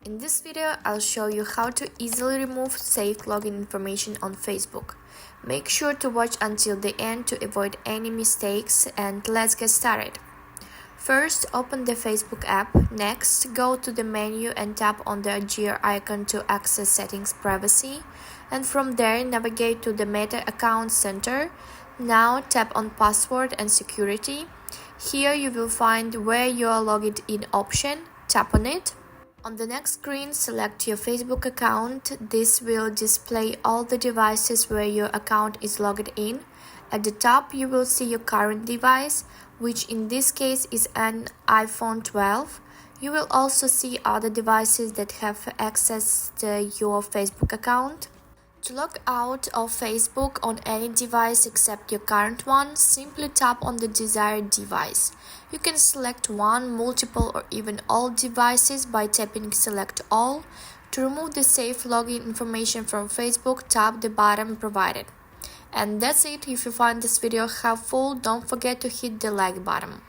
In this video, I'll show you how to easily remove saved login information on Facebook. Make sure to watch until the end to avoid any mistakes, and let's get started. First, open the Facebook app. Next, go to the menu and tap on the gear icon to access Settings Privacy, and from there navigate to the Meta Account Center. Now tap on Password and Security. Here you will find where you are logged in option. Tap on it. On the next screen, select your Facebook account. This will display all the devices where your account is logged in. At the top, you will see your current device, which in this case is an iPhone 12. You will also see other devices that have accessed your Facebook account. To log out of Facebook on any device except your current one, simply tap on the desired device. You can select one, multiple, or even all devices by tapping Select All. To remove the saved login information from Facebook, tap the button provided. And that's it. If you find this video helpful, don't forget to hit the like button.